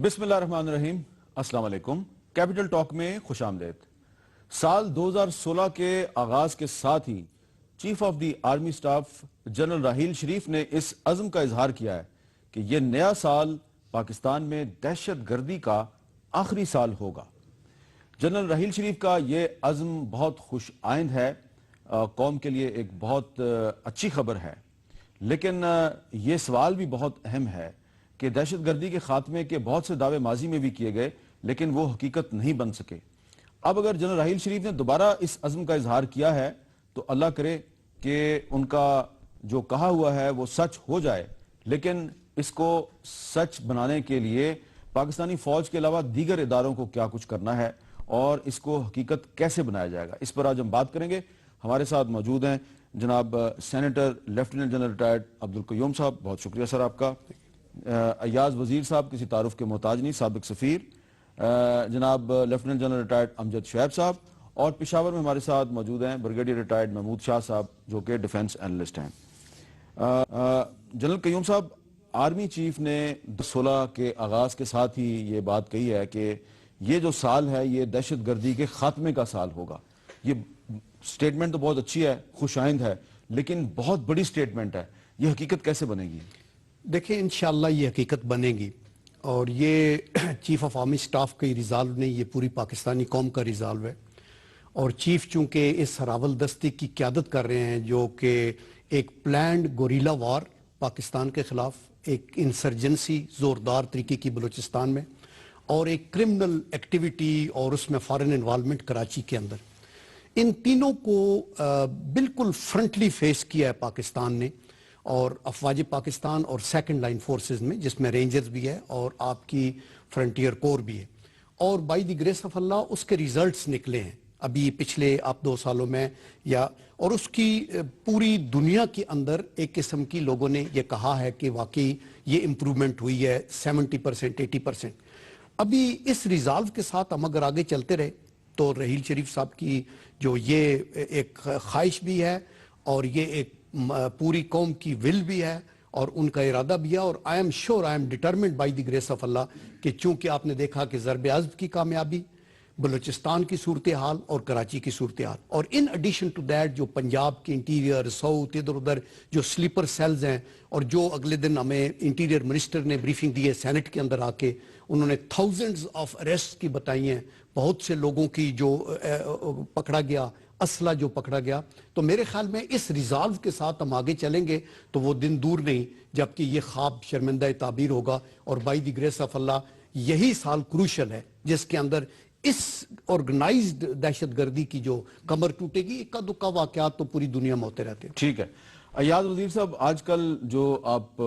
بسم اللہ الرحمن الرحیم، السلام علیکم۔ کیپٹل ٹاک میں خوش آمدید۔ سال 2016 کے آغاز کے ساتھ ہی chief of the army staff general Raheel Sharif نے اس عزم کا اظہار کیا ہے کہ یہ نیا سال پاکستان میں دہشت گردی کا آخری سال ہوگا۔ جنرل راحیل شریف کا یہ عزم بہت خوش آئند ہے، قوم کے لیے ایک بہت اچھی خبر ہے، لیکن یہ سوال بھی بہت اہم ہے کہ دہشت گردی کے خاتمے کے بہت سے دعوے ماضی میں بھی کیے گئے لیکن وہ حقیقت نہیں بن سکے۔ اب اگر جنرل راحیل شریف نے دوبارہ اس عزم کا اظہار کیا ہے تو اللہ کرے کہ ان کا جو کہا ہوا ہے وہ سچ ہو جائے، لیکن اس کو سچ بنانے کے لیے پاکستانی فوج کے علاوہ دیگر اداروں کو کیا کچھ کرنا ہے اور اس کو حقیقت کیسے بنایا جائے گا، اس پر آج ہم بات کریں گے۔ ہمارے ساتھ موجود ہیں جناب senator lieutenant general retired Abdul Qayyum صاحب، بہت شکریہ سر آپ کا۔ ایاز وزیر صاحب کسی تعارف کے محتاج نہیں، سابق سفیر۔ جناب لیفٹیننٹ جنرل ریٹائرڈ امجد شعیب صاحب، اور پشاور میں ہمارے ساتھ موجود ہیں بریگیڈیئر ریٹائرڈ محمود شاہ صاحب جو کہ ڈیفنس اینالسٹ ہیں۔ جنرل قیوم صاحب، آرمی چیف نے 2016 کے آغاز کے ساتھ ہی یہ بات کہی ہے کہ یہ جو سال ہے یہ دہشت گردی کے خاتمے کا سال ہوگا۔ یہ سٹیٹمنٹ تو بہت اچھی ہے، خوش آئند ہے، لیکن بہت بڑی سٹیٹمنٹ ہے، یہ حقیقت کیسے بنے گی؟ دیکھیں انشاءاللہ یہ حقیقت بنے گی، اور یہ چیف آف آرمی سٹاف کا ریزالو نہیں، یہ پوری پاکستانی قوم کا ریزالو ہے۔ اور چیف چونکہ اس راول دستے کی قیادت کر رہے ہیں جو کہ ایک پلانڈ گوریلا وار پاکستان کے خلاف، ایک انسرجنسی زوردار طریقے کی بلوچستان میں، اور ایک کرمنل ایکٹیویٹی اور اس میں فارن انوالومنٹ کراچی کے اندر، ان تینوں کو بالکل فرنٹلی فیس کیا ہے پاکستان نے، اور افواج پاکستان اور سیکنڈ لائن فورسز میں، جس میں رینجرز بھی ہے اور آپ کی فرنٹیئر کور بھی ہے، اور بائی دی گریس آف اللہ اس کے ریزلٹس نکلے ہیں ابھی پچھلے 2 سالوں میں، اور اس کی پوری دنیا کے اندر ایک قسم کی لوگوں نے یہ کہا ہے کہ واقعی یہ امپرومنٹ ہوئی ہے 70%، 80%۔ ابھی اس ریزالو کے ساتھ ہم اگر آگے چلتے رہے تو راحیل شریف صاحب کی جو یہ ایک خواہش بھی ہے اور یہ ایک پوری قوم کی ول بھی ہے اور ان کا ارادہ بھی ہے، اور I am sure, I am determined by the grace of Allah کہ چونکہ آپ نے دیکھا کہ ضرب عضب کی کامیابی، بلوچستان کی صورتحال اور کراچی کی صورتحال، اور ان ایڈیشن ٹو دیٹ جو پنجاب کے انٹیریئر، ساؤتھ، ادھر ادھر جو سلیپر سیلز ہیں، اور جو اگلے دن ہمیں انٹیریئر منسٹر نے بریفنگ دی ہے سینٹ کے اندر آ کے، انہوں نے تھاؤزنڈز آف اریسٹ کی بتائی ہیں، بہت سے لوگوں کی جو پکڑا گیا، اسلحہ جو پکڑا گیا۔ تو میرے خیال میں اس ریزالو کے ساتھ ہم آگے چلیں گے تو وہ دن دور نہیں جبکہ یہ خواب شرمندہ تعبیر ہوگا، اور بائی دی گریس آف اللہ یہی سال کروشل ہے جس کے اندر اس آرگنائزڈ دہشت گردی کی جو کمر ٹوٹے گی۔ اکا دکا واقعات تو پوری دنیا میں ہوتے رہتے ہیں۔ ٹھیک ہے ایاز وزیر صاحب، آج کل جو آپ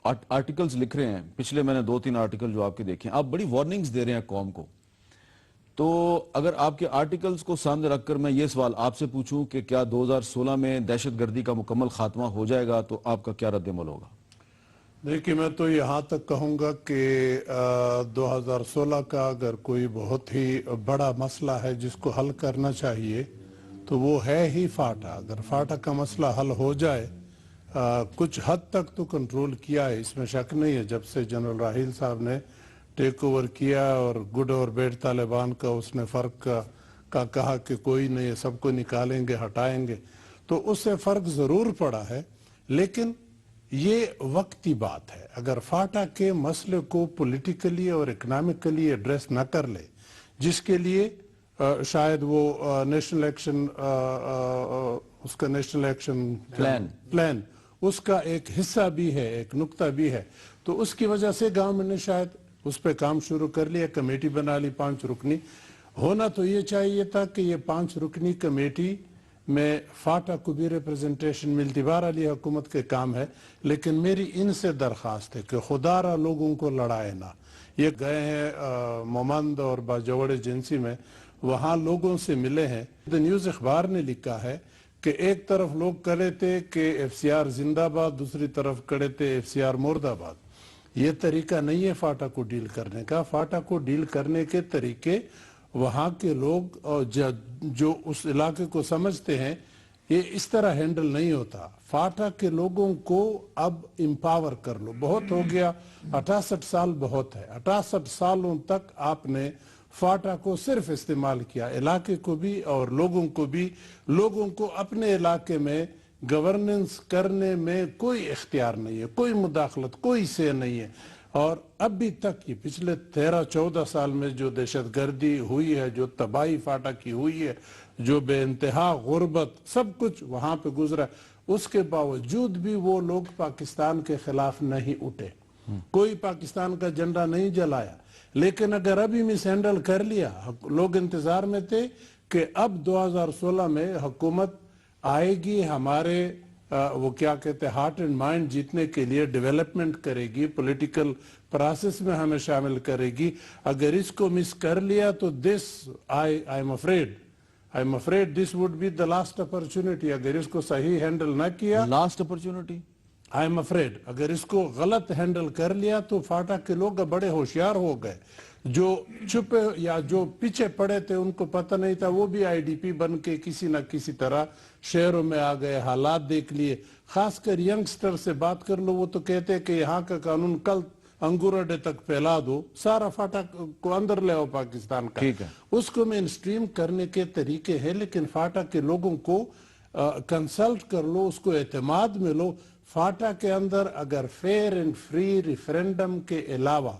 آرٹیکلز لکھ رہے ہیں، پچھلے میں نے 2-3 آرٹیکل جو آپ کے دیکھے ہیں، آپ بڑی وارننگز دے رہے ہیں قوم کو، تو اگر آپ کے آرٹیکلز کو سامنے رکھ کر میں یہ سوال آپ سے پوچھوں کہ کیا 2016 میں دہشت گردی کا مکمل خاتمہ ہو جائے گا تو آپ کا کیا رد عمل ہوگا؟ دیکھیں میں تو یہاں تک کہوں گا کہ 2016 کا اگر کوئی بہت ہی بڑا مسئلہ ہے جس کو حل کرنا چاہیے تو وہ ہے ہی فاٹا۔ اگر فاٹا کا مسئلہ حل ہو جائے، کچھ حد تک تو کنٹرول کیا ہے، اس میں شک نہیں ہے، جب سے جنرل راحیل صاحب نے ٹیک اوور کیا اور گڈ اور بیڈ طالبان کا اس نے فرق کا کہا کہ کوئی نہیں، سب کو نکالیں گے، ہٹائیں گے، تو اس سے فرق ضرور پڑا ہے، لیکن یہ وقتی بات ہے۔ اگر فاٹا کے مسئلے کو پولیٹیکلی اور اکنامکلی ایڈریس نہ کر لے، جس کے لیے شاید وہ نیشنل ایکشن، اس کا نیشنل ایکشن پلان اس کا ایک حصہ بھی ہے، ایک نقطہ بھی ہے، تو اس کی وجہ سے گورنمنٹ نے شاید اس پہ کام شروع کر لیا، کمیٹی بنا لی 5 رکنی۔ ہونا تو یہ چاہیے تھا کہ یہ 5 رکنی کمیٹی میں فاٹا کو بھی ریپریزنٹیشن ملتی، بہرحال یہ حکومت کے کام ہے، لیکن میری ان سے درخواست ہے کہ خدا را لوگوں کو لڑائے نہ۔ یہ گئے ہیں مومند اور باجوڑ ایجنسی میں، وہاں لوگوں سے ملے ہیں۔ دی نیوز اخبار نے لکھا ہے کہ ایک طرف لوگ کہے تھے کہ ایف سی آر زندہ باد، دوسری طرف کہے تھے ایف سی آر مرد آباد۔ یہ طریقہ نہیں ہے فاٹا کو ڈیل کرنے کا۔ فاٹا کو ڈیل کرنے کے طریقے وہاں کے لوگ جو اس علاقے کو سمجھتے ہیں، یہ اس طرح ہینڈل نہیں ہوتا. فاٹا کے لوگوں کو اب امپاور کر لو. بہت ہو گیا, 68 سال بہت ہے. 68 سالوں تک آپ نے فاٹا کو صرف استعمال کیا, علاقے کو بھی اور لوگوں کو بھی. لوگوں کو اپنے علاقے میں گورننس کرنے میں کوئی اختیار نہیں ہے, کوئی مداخلت, کوئی سے نہیں ہے. اور اب بھی تک یہ پچھلے 13-14 سال میں جو دہشت گردی ہوئی ہے, جو تباہی فاٹا کی ہوئی ہے, جو بے انتہا غربت, سب کچھ وہاں پہ گزرا, اس کے باوجود بھی وہ لوگ پاکستان کے خلاف نہیں اٹھے, کوئی پاکستان کا جھنڈا نہیں جلایا. لیکن اگر ابھی مس ہینڈل کر لیا, لوگ انتظار میں تھے کہ اب 2016 میں حکومت آئے گی, ہمارے وہ کیا کہتے ہیں ہارٹ اینڈ مائنڈ جیتنے کے لیے ڈیولپمنٹ کرے گی, پولیٹیکل پروسیس میں ہمیں شامل کرے گی. اگر اس کو مس کر لیا تو I'm afraid this would be the last opportunity. اگر اس کو صحیح ہینڈل نہ کیا, لاسٹ اپرچونٹی, I'm afraid اگر اس کو غلط ہینڈل کر لیا تو فاٹا کے لوگ بڑے ہوشیار ہو گئے. جو چھپے یا جو پیچھے پڑے تھے ان کو پتہ نہیں تھا, وہ بھی IDP بن کے کسی نہ کسی طرح شہروں میں آ گئے, حالات دیکھ لیے. خاص کر ینگسٹر سے بات کر لو, وہ تو کہتے ہیں کہ یہاں کا قانون کل انگور اڈے تک پھیلا دو, سارا فاٹا کو اندر لے آؤ پاکستان کا. ٹھیک ہے, اس کو مین سٹریم کرنے کے طریقے ہیں, لیکن فاٹا کے لوگوں کو کنسلٹ کر لو, اس کو اعتماد میں لو. فاٹا کے اندر اگر فیئر اینڈ فری ریفرینڈم کے علاوہ,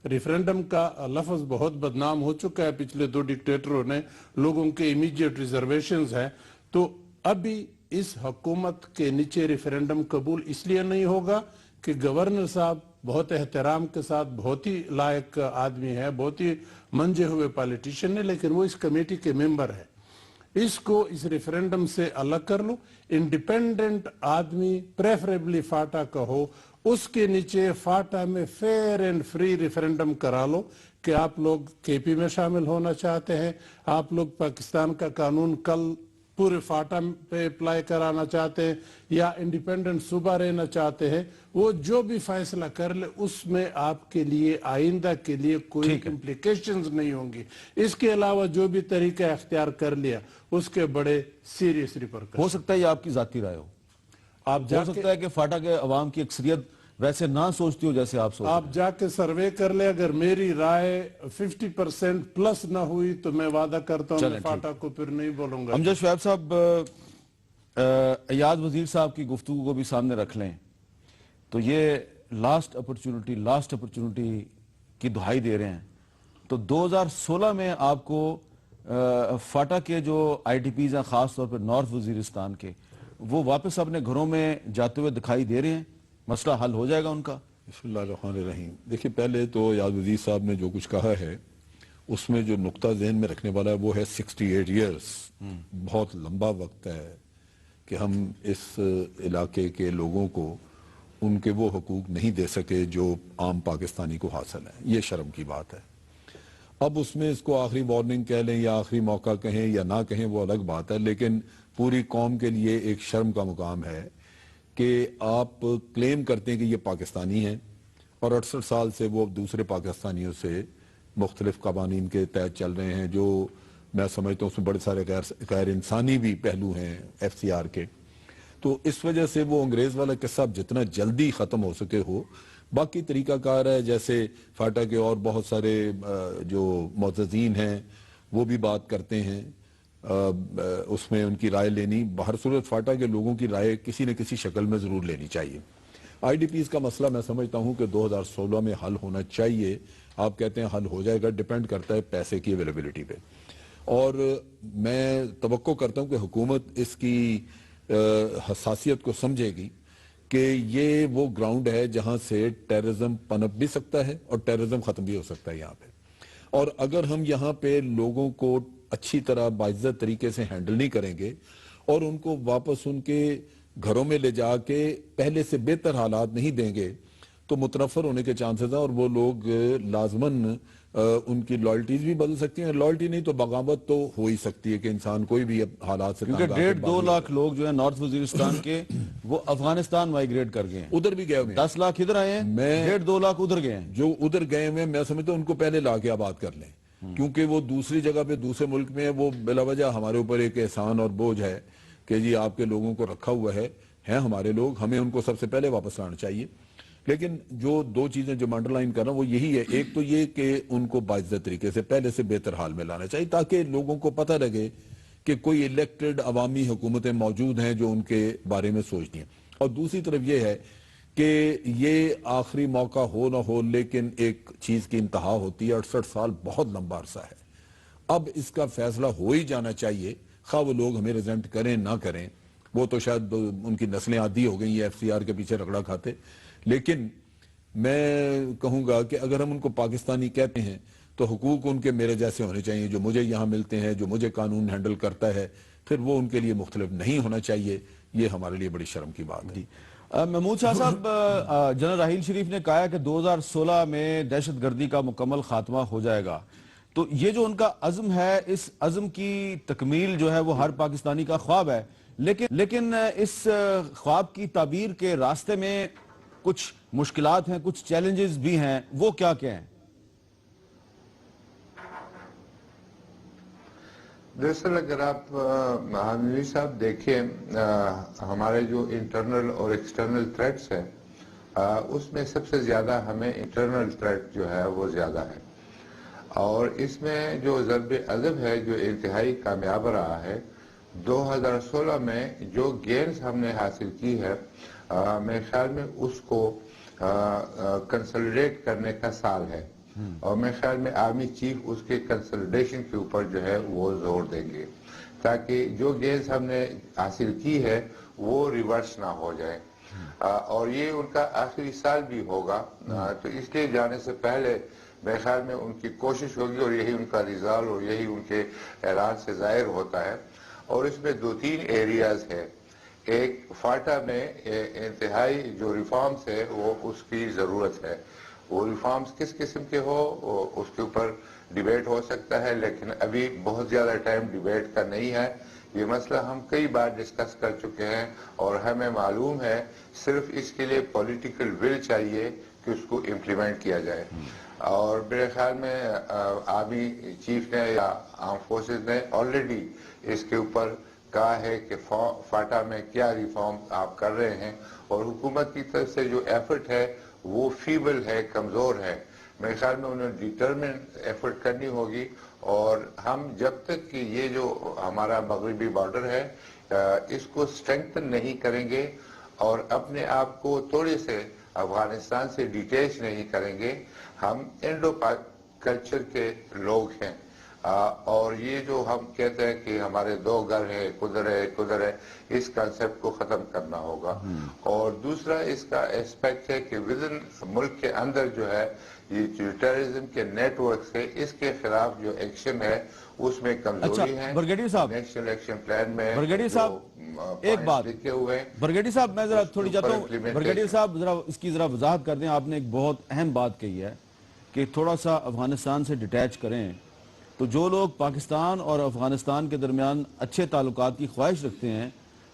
ریفرینڈم کا لفظ بہت بدنام ہو چکا ہے, پچھلے 2 ڈکٹیٹروں نے, لوگوں کے امیجیٹ ریزرویشنز ہیں, تو ابھی اس حکومت کے نیچے ریفرینڈم قبول اس لیے نہیں ہوگا کہ گورنر صاحب بہت احترام کے ساتھ بہت ہی لائق آدمی ہے, بہت ہی منجے ہوئے پالیٹیشن ہے, لیکن وہ اس کمیٹی کے ممبر ہے. اس کو اس ریفرینڈم سے الگ کر لو, انڈیپینڈنٹ آدمی پریفریبلی فاٹا کا ہو, اس کے نیچے فاٹا میں فیئر اینڈ فری ریفرینڈم کرا لو کہ آپ لوگ KP میں شامل ہونا چاہتے ہیں, آپ لوگ پاکستان کا قانون کل پورے فاٹا پہ اپلائی کرانا چاہتے ہیں یا انڈیپینڈنٹ صوبہ رہنا چاہتے ہیں. وہ جو بھی فیصلہ کر لے اس میں آپ کے لیے آئندہ کے لیے کوئی امپلیکیشنز نہیں ہوں گی. اس کے علاوہ جو بھی طریقہ اختیار کر لیا اس کے بڑے سیریس ریپرکشن. ہو سکتا ہے یہ آپ کی ذاتی رائے ہو, ہو سکتا ہے کہ فاٹا کے عوام کی اکثریت ویسے نہ سوچتی ہو جیسے آپ سوچتے ہیں. آپ جا کے سروے کر لیں, اگر میری رائے 50% پلس نہ ہوئی تو میں وعدہ کرتا ہوں میں فاٹا کو پھر نہیں بولوں گا. امجد شعیب صاحب, ایاز وزیر صاحب کی گفتگو کو بھی سامنے رکھ لیں تو یہ لاسٹ اپرچونٹی کی دہائی دے رہے ہیں, تو 2016 میں آپ کو فاٹا کے جو IDPs ہیں, خاص طور پر نارتھ وزیرستان کے, وہ واپس اپنے گھروں میں جاتے ہوئے دکھائی دے رہے ہیں, مسئلہ حل ہو جائے گا ان کا؟ بسم اللہ الرحمن الرحیم. دیکھیں, پہلے تو ایاز وزیر صاحب نے جو کچھ کہا ہے اس میں جو نقطہ ذہن میں رکھنے والا ہے وہ ہے 68 ایئرز. بہت لمبا وقت ہے کہ ہم اس علاقے کے لوگوں کو ان کے وہ حقوق نہیں دے سکے جو عام پاکستانی کو حاصل ہیں. یہ شرم کی بات ہے. اب اس میں اس کو آخری وارننگ کہہ لیں یا آخری موقع کہیں یا نہ کہیں وہ الگ بات ہے, لیکن پوری قوم کے لیے ایک شرم کا مقام ہے کہ آپ کلیم کرتے ہیں کہ یہ پاکستانی ہیں اور 68 سال سے وہ دوسرے پاکستانیوں سے مختلف قوانین کے تحت چل رہے ہیں, جو میں سمجھتا ہوں اس میں بڑے سارے غیر انسانی بھی پہلو ہیں FCR کے. تو اس وجہ سے وہ انگریز والا قصہ جتنا جلدی ختم ہو سکے ہو. باقی طریقہ کار ہے, جیسے فاٹا کے اور بہت سارے جو معززین ہیں وہ بھی بات کرتے ہیں, اس میں ان کی رائے لینی. بہر صورت فاٹا کے لوگوں کی رائے کسی نہ کسی شکل میں ضرور لینی چاہیے. IDPs کا مسئلہ میں سمجھتا ہوں کہ 2016 میں حل ہونا چاہیے. آپ کہتے ہیں حل ہو جائے گا, ڈیپینڈ کرتا ہے پیسے کی اویلیبلٹی پہ. اور میں توقع کرتا ہوں کہ حکومت اس کی حساسیت کو سمجھے گی کہ یہ وہ گراؤنڈ ہے جہاں سے ٹیررزم پنپ بھی سکتا ہے اور ٹیررزم ختم بھی ہو سکتا ہے یہاں پہ. اور اگر ہم یہاں پہ لوگوں کو اچھی طرح باعزت طریقے سے ہینڈل نہیں کریں گے اور ان کو واپس ان کے گھروں میں لے جا کے پہلے سے بہتر حالات نہیں دیں گے تو متنفر ہونے کے چانسز ہیں, اور وہ لوگ لازماً ان کی لائلٹیز بھی بدل سکتی ہیں. لائلٹی نہیں تو بغاوت تو ہو ہی سکتی ہے کہ انسان کوئی بھی حالات سے, کیونکہ 1.5-2 لاکھ لوگ جو ہیں نارتھ وزیرستان کے وہ افغانستان مائیگریٹ کر گئے ہیں, ادھر بھی گئے ہوئے ہیں. 10 لاکھ ادھر آئے ہیں, 1.5-2 لاکھ ادھر گئے ہیں. جو ادھر گئے ہوئے ہیں میں سمجھتا ہوں ان کو پہلے لا کے آباد کر لیں, کیونکہ وہ دوسری جگہ پہ دوسرے ملک میں وہ بلا وجہ ہمارے اوپر ایک احسان اور بوجھ ہے کہ جی آپ کے لوگوں کو رکھا ہوا ہے ہیں ہمارے لوگ, ہمیں ان کو سب سے پہلے واپس لانا چاہیے. لیکن جو دو چیزیں جو میں انڈرلائن کر رہا ہوں وہ یہی ہے, ایک تو یہ کہ ان کو باعزت طریقے سے پہلے سے بہتر حال میں لانا چاہیے تاکہ لوگوں کو پتہ لگے کہ کوئی الیکٹڈ عوامی حکومتیں موجود ہیں جو ان کے بارے میں سوچتی ہیں. اور دوسری طرف یہ ہے کہ یہ آخری موقع ہو نہ ہو, لیکن ایک چیز کی انتہا ہوتی ہے. 68 سال بہت لمبا عرصہ ہے, اب اس کا فیصلہ ہو ہی جانا چاہیے, خواہ وہ لوگ ہمیں ریزنٹ کریں نہ کریں. وہ تو شاید ان کی نسلیں عادی ہو گئی, یہ ایف سی آر کے پیچھے رگڑا کھاتے. لیکن میں کہوں گا کہ اگر ہم ان کو پاکستانی کہتے ہیں تو حقوق ان کے میرے جیسے ہونے چاہیے, جو مجھے یہاں ملتے ہیں, جو مجھے قانون ہینڈل کرتا ہے, پھر وہ ان کے لیے مختلف نہیں ہونا چاہیے. یہ ہمارے لیے بڑی شرم کی بات ہے. محمود شاہ صاحب, جنرل راحیل شریف نے کہا کہ 2016 میں دہشت گردی کا مکمل خاتمہ ہو جائے گا, تو یہ جو ان کا عزم ہے, اس عزم کی تکمیل جو ہے وہ ہر پاکستانی کا خواب ہے, لیکن اس خواب کی تعبیر کے راستے میں کچھ مشکلات ہیں, کچھ چیلنجز بھی ہیں, وہ کیا ہیں؟ دراصل اگر آپ مہانوی صاحب دیکھیں, ہمارے جو انٹرنل اور ایکسٹرنل تھریٹس ہیں, اس میں سب سے زیادہ ہمیں انٹرنل تھریٹ جو ہے وہ زیادہ ہے. اور اس میں جو ضرب عضب ہے جو انتہائی کامیاب رہا ہے, 2016 میں جو گینز ہم نے حاصل کی ہے, میرے خیال میں اس کو کنسولیڈیٹ کرنے کا سال ہے. اور میرے خیال میں آرمی چیف اس کے کنسولیڈیشن کے اوپر جو ہے وہ زور دیں گے تاکہ جو گینز ہم نے حاصل کی ہے وہ ریورس نہ ہو جائے. اور یہ ان کا آخری سال بھی ہوگا, تو اس لیے جانے سے پہلے میرے خیال میں ان کی کوشش ہوگی, اور یہی ان کا ریزالو اور یہی ان کے اعلان سے ظاہر ہوتا ہے. اور اس میں 2-3 ایریاز ہے. ایک فاٹا میں انتہائی جو ریفارمز ہے وہ اس کی ضرورت ہے. وہ ریفارمز کس قسم کے ہو اس کے اوپر ڈیبیٹ ہو سکتا ہے, لیکن ابھی بہت زیادہ ٹائم ڈیبیٹ کا نہیں ہے. یہ مسئلہ ہم کئی بار ڈسکس کر چکے ہیں, اور ہمیں معلوم ہے صرف اس کے لیے پولیٹیکل ول چاہیے کہ اس کو امپلیمنٹ کیا جائے. اور میرے خیال میں آرمی چیف نے یا آرم فورسز نے آلریڈی اس کے اوپر کہا ہے کہ فاٹا میں کیا ریفارم آپ کر رہے ہیں, اور حکومت کی طرف سے جو ایفرٹ ہے وہ فیبل ہے, کمزور ہے. میرے خیال میں انہیں ڈیٹرمن ایفرٹ کرنی ہوگی. اور ہم جب تک کہ یہ جو ہمارا مغربی بارڈر ہے اس کو اسٹرینگتھن نہیں کریں گے اور اپنے آپ کو تھوڑے سے افغانستان سے ڈیٹیچ نہیں کریں گے, ہم انڈو پاک کلچر کے لوگ ہیں. اور یہ جو ہم کہتے ہیں کہ ہمارے 2 گھر ہے, کدھر ہے, اس کنسیپٹ کو ختم کرنا ہوگا. اور دوسرا اس کا اسپیکٹ ہے کہ ودن ملک کے اندر جو ہے یہ جو ٹیررزم کے نیٹ ورکس ہے, اس کے خلاف جو ایکشن ہے اس میں کمزوری ہے. برگیڈیئر صاحب, نیشنل ایکشن پلان میں برگیڈیئر صاحب ایک بات, لکھے ہوئے ہیں, برگیڈیئر صاحب میں ذرا تھوڑی چاہتا ہوں, implementation. برگیڈیئر صاحب ذرا اس کی ذرا وضاحت کر دیں. آپ نے ایک بہت اہم بات کہی ہے کہ تھوڑا سا افغانستان سے ڈیٹیچ کریں. تو جو لوگ پاکستان اور افغانستان کے درمیان اچھے تعلقات کی خواہش رکھتے ہیں,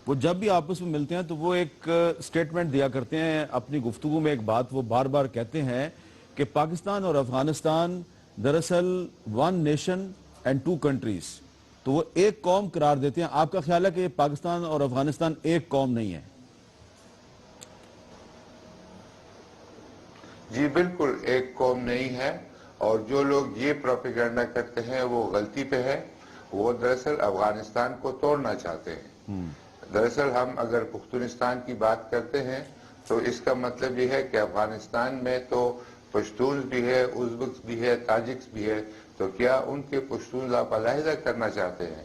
وہ جب بھی آپس میں ملتے ہیں تو وہ ایک سٹیٹمنٹ دیا کرتے ہیں اپنی گفتگو میں. ایک بات وہ بار بار کہتے ہیں کہ پاکستان اور افغانستان دراصل 1 نیشن اینڈ 2 کنٹریز, تو وہ ایک قوم قرار دیتے ہیں. آپ کا خیال ہے کہ پاکستان اور افغانستان ایک قوم نہیں ہے؟ جی بالکل ایک قوم نہیں ہے, اور جو لوگ یہ پروپیگنڈا کرتے ہیں وہ غلطی پہ ہے. وہ دراصل افغانستان کو توڑنا چاہتے ہیں. دراصل ہم اگر پختونستان کی بات کرتے ہیں تو اس کا مطلب یہ ہے کہ افغانستان میں تو پشتونز بھی ہے, ازبکس بھی ہے, تاجکس بھی ہے, تو کیا ان کے پشتونز آپ علیحدہ کرنا چاہتے ہیں؟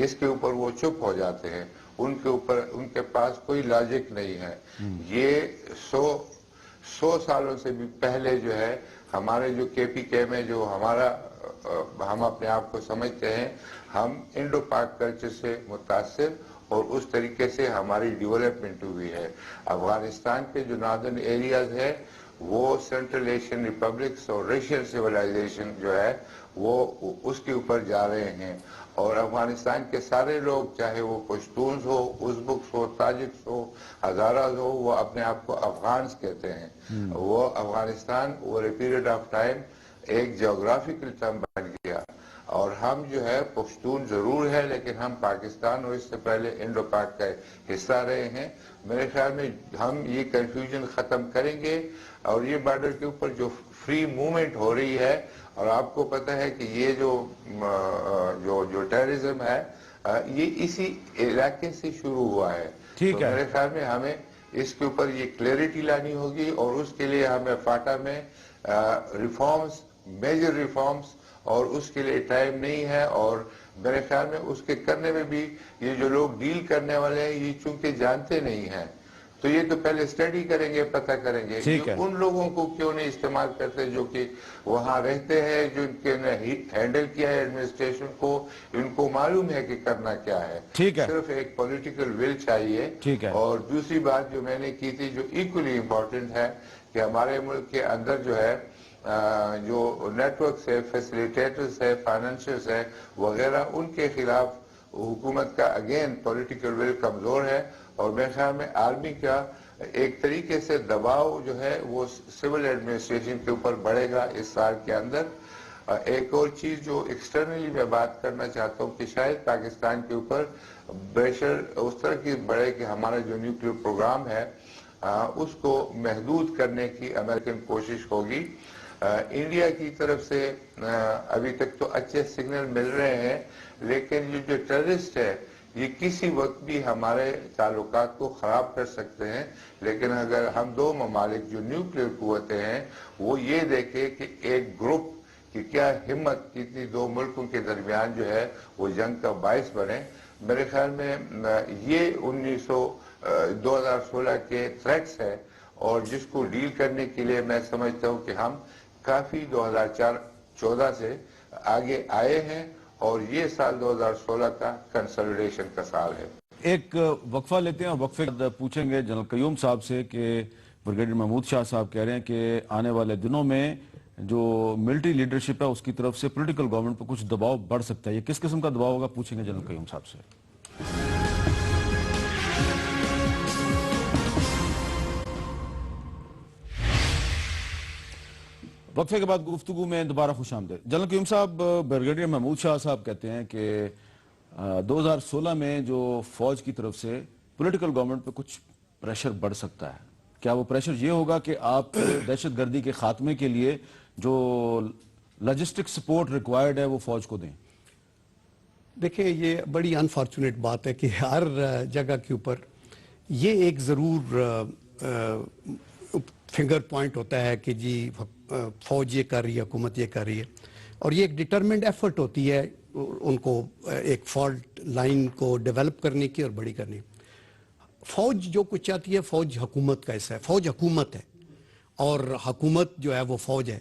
اس کے اوپر وہ چپ ہو جاتے ہیں. ان کے پاس کوئی لاجک نہیں ہے. یہ 100 سالوں سے بھی پہلے جو ہے ہمارے جو کے پی کے میں جو ہم اپنے آپ کو سمجھتے ہیں, ہم انڈو پاک کلچر سے متاثر اور اس طریقے سے ہماری ڈیولپمنٹ ہوئی ہے. افغانستان کے جو ناردرن ایریاز ہے وہ سینٹرل ایشین ریپبلکس اور رشین سیولائزیشن جو ہے وہ اس کے اوپر جا رہے ہیں. اور افغانستان کے سارے لوگ, چاہے وہ پشتونز ہو, ازبکس ہو, تاجکس ہو, ہزاراز ہو, وہ اپنے آپ کو افغانز کہتے ہیں. وہ Afghanistan over a period of time ایک جیوگرافیکل ٹرم بن گیا. اور ہم جو ہے پشتون ضرور ہے لیکن ہم پاکستان اور اس سے پہلے انڈو پاک کا حصہ رہے ہیں. میرے خیال میں ہم یہ کنفیوژن ختم کریں گے اور یہ بارڈر کے اوپر جو فری موومنٹ ہو رہی ہے, اور آپ کو پتہ ہے کہ یہ جو ٹیررزم ہے یہ اسی علاقے سے شروع ہوا ہے. ٹھیک تو ہے. میرے خیال میں ہمیں اس کے اوپر یہ کلیئرٹی لانی ہوگی اور اس کے لیے ہمیں فاٹا میں ریفارمز, میجر ریفارمز, اور اس کے لیے ٹائم نہیں ہے. اور میرے خیال میں اس کے کرنے میں بھی یہ جو لوگ ڈیل کرنے والے ہیں یہ چونکہ جانتے نہیں ہیں تو یہ تو پہلے اسٹڈی کریں گے, پتہ کریں گے ٹھیک ہے. ان لوگوں کو کیوں نہیں استعمال کرتے جو کہ وہاں رہتے ہیں, جو ان کے ہینڈل کیا ہے ایڈمنسٹریشن کو, ان کو معلوم ہے کہ کرنا کیا ہے. ٹھیک ہے. صرف ایک پولیٹیکل ول چاہیے. ٹھیک ہے. اور دوسری بات جو میں نے کی تھی جو ایکولی امپورٹنٹ ہے کہ ہمارے ملک کے اندر جو ہے جو نیٹ ورکس ہے, فیسیلیٹیٹرز ہے, فائنینشیلز ہے وغیرہ, ان کے خلاف حکومت کا اگین پولیٹیکل ول کمزور ہے. اور میرے خیال میں آرمی کا ایک طریقے سے دباؤ جو ہے وہ سول ایڈمنسٹریشن کے اوپر بڑھے گا اس سال کے اندر. ایک اور چیز جو ایکسٹرنلی میں بات کرنا چاہتا ہوں کہ شاید پاکستان کے اوپر پریشر اس طرح کی بڑھے کہ ہمارا جو نیوکلیئر پروگرام ہے اس کو محدود کرنے کی امریکن کوشش ہوگی. انڈیا کی طرف سے ابھی تک تو اچھے سگنل مل رہے ہیں لیکن یہ جو ٹیررسٹ ہے یہ کسی وقت بھی ہمارے تعلقات کو خراب کر سکتے ہیں. لیکن اگر ہم دو ممالک جو نیوکلیئر قوتیں ہیں وہ یہ دیکھیں کہ ایک گروپ کی کیا ہمت کتنی دو ملکوں کے درمیان جو ہے وہ جنگ کا باعث بنے, میرے خیال میں یہ 2016 کے تھریٹس ہے اور جس کو ڈیل کرنے کے لیے میں سمجھتا ہوں کہ ہم کافی 2014 سے آگے آئے ہیں اور یہ سال 2016 کا کنسولیڈیشن کا سال ہے. ایک وقفہ لیتے ہیں اور وقفے کے بعد پوچھیں گے جنرل قیوم صاحب سے کہ بریگیڈیئر محمود شاہ صاحب کہہ رہے ہیں کہ آنے والے دنوں میں جو ملٹری لیڈرشپ ہے اس کی طرف سے پولیٹیکل گورنمنٹ پر کچھ دباؤ بڑھ سکتا ہے. یہ کس قسم کا دباؤ ہوگا, پوچھیں گے جنرل قیوم صاحب سے. وقفے کے بعد گفتگو میں دوبارہ خوش آمدید. جنرل قیوم صاحب, بریگیڈیئر محمود شاہ صاحب کہتے ہیں کہ 2016 میں جو فوج کی طرف سے پولیٹیکل گورنمنٹ پہ کچھ پریشر بڑھ سکتا ہے. کیا وہ پریشر یہ ہوگا کہ آپ دہشت گردی کے خاتمے کے لیے جو لاجسٹک سپورٹ ریکوائرڈ ہے وہ فوج کو دیں؟ دیکھیں یہ بڑی انفارچونیٹ بات ہے کہ ہر جگہ کے اوپر یہ ایک ضرور فنگر پوائنٹ ہوتا ہے کہ جی فوج یہ کر رہی ہے, حکومت یہ کر رہی ہے, اور یہ ایک ڈٹرمنڈ ایفرٹ ہوتی ہے ان کو ایک فالٹ لائن کو ڈیولپ کرنے کی اور بڑی کرنے کی. فوج جو کچھ چاہتی ہے فوج حکومت کا حصہ ہے, فوج حکومت ہے اور حکومت جو ہے وہ فوج ہے.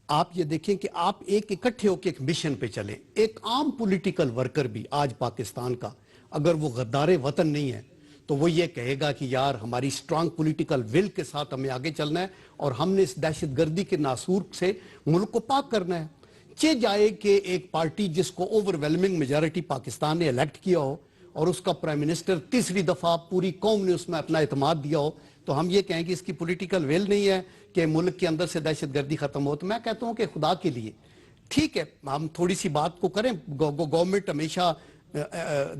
آپ یہ دیکھیں کہ آپ ایک اکٹھے ہو کے ایک مشن پہ چلیں. ایک عام پولیٹیکل ورکر بھی آج پاکستان کا اگر وہ غدار وطن نہیں ہے تو وہ یہ کہے گا کہ یار ہماری سٹرانگ پولیٹیکل ول کے ساتھ ہمیں آگے چلنا ہے اور ہم نے اس دہشت گردی کے ناسور سے ملک کو پاک کرنا ہے. جائے کہ ایک پارٹی جس کو اوور ویلمنگ میجارٹی پاکستان نے الیکٹ کیا ہو اور اس کا پرائم منسٹر تیسری دفعہ پوری قوم نے اس میں اپنا اعتماد دیا ہو تو ہم یہ کہیں کہ اس کی پولیٹیکل ویل نہیں ہے کہ ملک کے اندر سے دہشت گردی ختم ہو. تو میں کہتا ہوں کہ خدا کے لیے ٹھیک ہے ہم تھوڑی سی بات کو کریں, گورنمنٹ ہمیشہ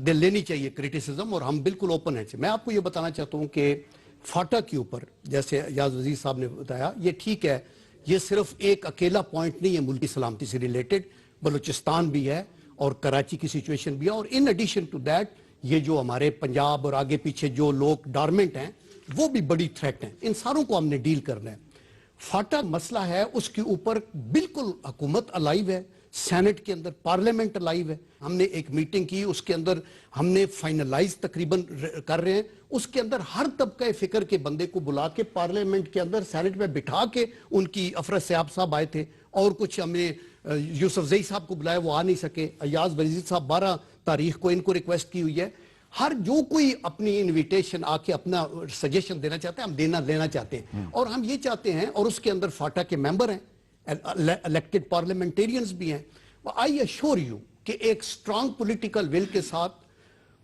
دل لینی چاہیے کرٹیسزم اور ہم بالکل اوپن ہیں. میں آپ کو یہ بتانا چاہتا ہوں کہ فاٹا کے اوپر جیسے ایاز وزیر صاحب نے بتایا یہ ٹھیک ہے, یہ صرف ایک اکیلا پوائنٹ نہیں ہے ملکی سلامتی سے ریلیٹڈ, بلوچستان بھی ہے اور کراچی کی سچویشن بھی ہے اور ان ایڈیشن ٹو دیٹ یہ جو ہمارے پنجاب اور آگے پیچھے جو لوگ ڈارمنٹ ہیں وہ بھی بڑی تھریٹ ہیں. ان ساروں کو ہم نے ڈیل کرنا ہے. فاٹا مسئلہ ہے اس کے اوپر بالکل حکومت الائیو ہے, سینٹ کے اندر پارلیمنٹ الائیو ہے. ہم نے ایک میٹنگ کی, اس کے اندر ہم نے فائنلائز تقریباً کر رہے ہیں, اس کے اندر ہر طبقہ فکر کے بندے کو بلا کے پارلیمنٹ کے اندر سینٹ میں بٹھا کے ان کی افراد سیاب صاحب آئے تھے اور کچھ ہم نے یوسف زئی صاحب کو بلایا وہ آ نہیں سکے, ایاز وزیر صاحب 12 تاریخ کو ان کو ریکویسٹ کی ہوئی ہے. ہر جو کوئی اپنی انویٹیشن آ کے اپنا سجیشن دینا چاہتے ہیں ہم لینا چاہتے ہیں اور ہم یہ چاہتے ہیں اور اس کے اندر فاٹا کے ممبر ہیں, الیکٹڈ پارلیمنٹیرینز بھی ہیں. آئی ایشور یو کہ ایک سٹرانگ پولیٹیکل ول کے ساتھ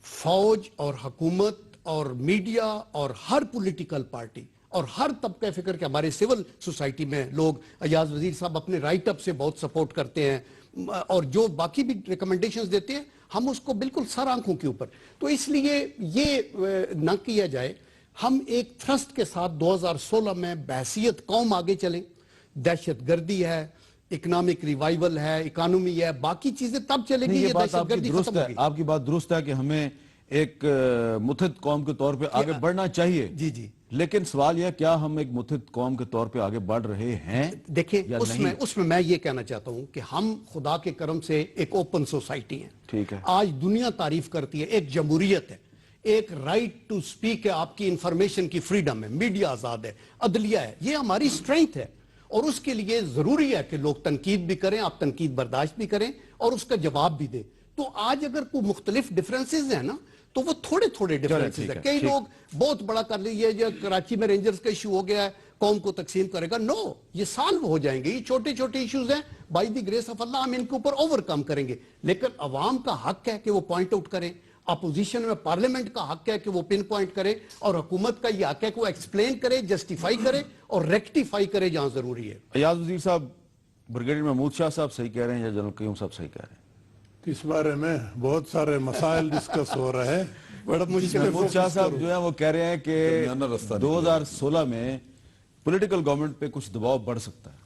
فوج اور حکومت اور میڈیا اور ہر پولیٹیکل پارٹی اور ہر طبقہ فکر کے ہمارے سول سوسائٹی میں لوگ, ایاز وزیر صاحب اپنے رائٹ اپ سے بہت سپورٹ کرتے ہیں, اور جو باقی بھی ریکمنڈیشنز دیتے ہیں ہم اس کو بالکل سر آنکھوں کے اوپر. تو اس لیے یہ نہ کیا جائے. ہم ایک تھرسٹ کے ساتھ 2016 میں بحیثیت قوم آگے چلیں. دہشت گردی ہے, اکنامک ریوائیول ہے, اکانومی ہے, باقی چیزیں تب چلے گی. یہ یہ بات دہشت آپ کی گردی درست ختم ہے, ہوگی. آپ کی بات درست ہے کہ ہمیں ایک متحد قوم کے طور پہ آگے بڑھنا چاہیے. جی جی. لیکن سوال یہ کیا ہم ایک متحد قوم کے طور پہ آگے بڑھ رہے ہیں دیکھیں یا نہیں؟ اس میں یہ کہنا چاہتا ہوں کہ ہم خدا کے کرم سے ایک اوپن سوسائٹی ہیں. ٹھیک ہے. آج دنیا تعریف کرتی ہے, ایک جمہوریت ہے, ایک رائٹ ٹو سپیک ہے, آپ کی انفارمیشن کی فریڈم ہے, میڈیا آزاد ہے, عدلیہ ہے. یہ ہماری سٹرینتھ ہے اور اس کے لیے ضروری ہے کہ لوگ تنقید بھی کریں, آپ تنقید برداشت بھی کریں اور اس کا جواب بھی دیں. تو آج اگر کوئی مختلف ڈیفرنسز ہیں نا تو وہ تھوڑے تھوڑے ڈیفرنسز ہیں. کئی لوگ بہت بڑا کر لیں, یہ کراچی میں رینجرز کا ایشو ہو گیا ہے, قوم کو تقسیم کرے گا. نو, یہ سالو ہو جائیں گے. یہ چھوٹے چھوٹے ایشوز ہیں, بائی دی گریس آف اللہ ہم ان کے اوپر اوور کم کریں گے. لیکن عوام کا حق ہے کہ وہ پوائنٹ آؤٹ کریں, اپوزیشن میں پارلیمنٹ کا حق ہے کہ وہ پن پوائنٹ کرے, اور حکومت کا یہ حق ہے کہ وہ ایکسپلین کرے, جسٹیفائی کرے اور ریکٹیفائی کرے جہاں ضروری ہے. ایاز وزیر صاحب, بریگیڈیئر محمود شاہ صاحب صحیح کہہ رہے ہیں یا جنرل قیوم صاحب صحیح کہہ رہے ہیں؟ اس بارے میں بہت سارے مسائل ڈسکس ہو رہے ہیں. بڑا مشکل ہے. محمود شاہ صاحب جو ہے وہ کہہ رہے ہیں کہ درمیانہ رستہ نکلے. 2016 میں پولیٹیکل گورنمنٹ پہ کچھ دباؤ بڑھ سکتا ہے.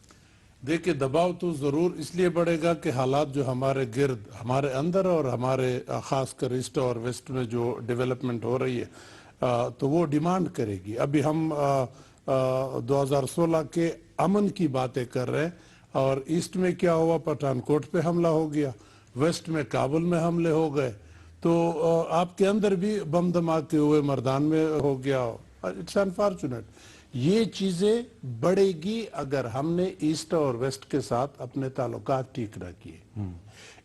دیکھیں, دباؤ تو ضرور اس لیے بڑھے گا کہ حالات جو ہمارے گرد, ہمارے اندر اور ہمارے خاص کر ایسٹ اور ویسٹ میں جو ڈیولپمنٹ ہو رہی ہے تو وہ ڈیمانڈ کرے گی. ابھی ہم 2016 کے امن کی باتیں کر رہے ہیں, اور ایسٹ میں کیا ہوا, پٹھان کوٹ پہ حملہ ہو گیا, ویسٹ میں کابل میں حملے ہو گئے, تو آپ کے اندر بھی بم دھماکے ہوئے, مردان میں ہو گیا. It's unfortunate. یہ چیزیں بڑھے گی اگر ہم نے ایسٹ اور ویسٹ کے ساتھ اپنے تعلقات ٹھیک نہ کیے.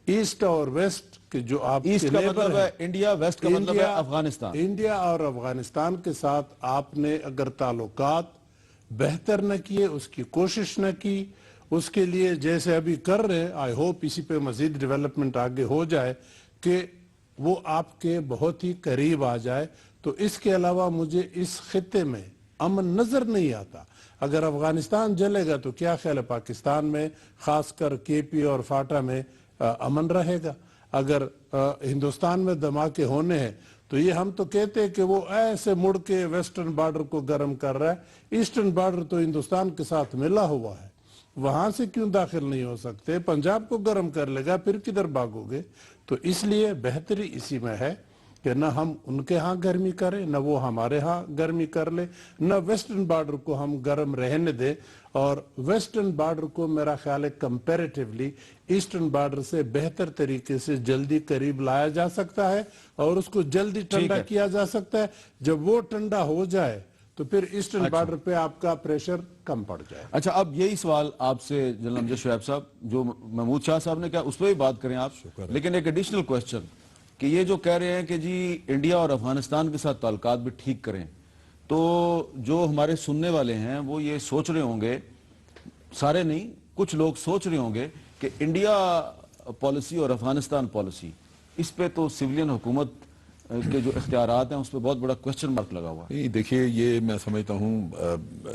ایسٹ اور ویسٹ کے جو آپ ایسٹ کا مطلب ہے انڈیا, ویسٹ کا مطلب ہے افغانستان. انڈیا اور افغانستان کے ساتھ آپ نے اگر تعلقات بہتر نہ کیے, اس کی کوشش نہ کی, اس کے لیے جیسے ابھی کر رہے ہیں, آئی ہوپ اسی پہ مزید ڈیولپمنٹ آگے ہو جائے کہ وہ آپ کے بہت ہی قریب آ جائے. تو اس کے علاوہ مجھے اس خطے میں امن نظر نہیں آتا. اگر افغانستان جلے گا تو کیا خیال ہے پاکستان میں, خاص کر کے پی اور فاٹا میں امن رہے گا؟ اگر ہندوستان میں دھماکے ہونے ہیں تو یہ ہم تو کہتے ہیں کہ وہ ایسے مڑ کے ویسٹرن بارڈر کو گرم کر رہا ہے. ایسٹرن بارڈر تو ہندوستان کے ساتھ ملا ہوا ہے, وہاں سے کیوں داخل نہیں ہو سکتے؟ پنجاب کو گرم کر لے گا, پھر کدھر بھاگو گے؟ تو اس لیے بہتری اسی میں ہے کہ نہ ہم ان کے ہاں گرمی کریں, نہ وہ ہمارے ہاں گرمی کر لے, نہ ویسٹرن بارڈر کو ہم گرم رہنے دیں. اور ویسٹرن بارڈر کو میرا خیال ہے کمپیریٹیولی ایسٹرن بارڈر سے بہتر طریقے سے جلدی قریب لایا جا سکتا ہے, اور اس کو جلدی ٹھنڈا کیا جا سکتا ہے. جب وہ ٹھنڈا ہو جائے تو پھر ایسٹرن بارڈر پہ آپ کا پریشر کم پڑ جائے. اچھا, اب یہی سوال آپ سے جنرل امجد شعیب صاحب, جو محمود شاہ صاحب نے کہا اس پہ بھی بات کریں آپ, لیکن ایک ایڈیشنل کوسچن کہ یہ جو کہہ رہے ہیں کہ جی انڈیا اور افغانستان کے ساتھ تعلقات بھی ٹھیک کریں, تو جو ہمارے سننے والے ہیں وہ یہ سوچ رہے ہوں گے, سارے نہیں, کچھ لوگ سوچ رہے ہوں گے کہ انڈیا پالیسی اور افغانستان پالیسی, اس پہ تو سویلین حکومت کے جو اختیارات ہیں اس پہ بہت بڑا کوسچن مارک لگا ہوا ہے. دیکھیے, یہ میں سمجھتا ہوں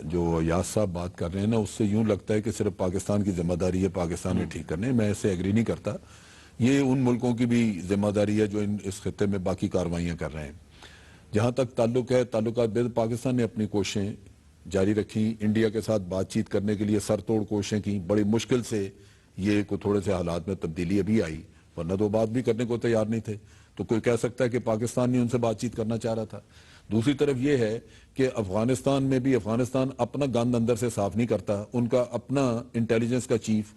جو ایاز صاحب بات کر رہے ہیں نا, اس سے یوں لگتا ہے کہ صرف پاکستان کی ذمہ داری ہے پاکستان نے ٹھیک کرنے. میں اسے ایگری نہیں کرتا. یہ ان ملکوں کی بھی ذمہ داری ہے جو اس خطے میں باقی کاروائیاں کر رہے ہیں. جہاں تک تعلق ہے تعلقات, پاکستان نے اپنی کوششیں جاری رکھی, انڈیا کے ساتھ بات چیت کرنے کے لیے سر توڑ کوششیں کی, بڑی مشکل سے یہ کو تھوڑے سے حالات میں تبدیلی ابھی آئی, ورنہ تو بات بھی کرنے کو تیار نہیں تھے. تو کوئی کہہ سکتا ہے کہ پاکستان نہیں ان سے بات چیت کرنا چاہ رہا تھا. دوسری طرف یہ ہے کہ افغانستان میں بھی افغانستان اپنا گند اندر سے صاف نہیں کرتا. ان کا اپنا انٹیلیجنس کا چیف,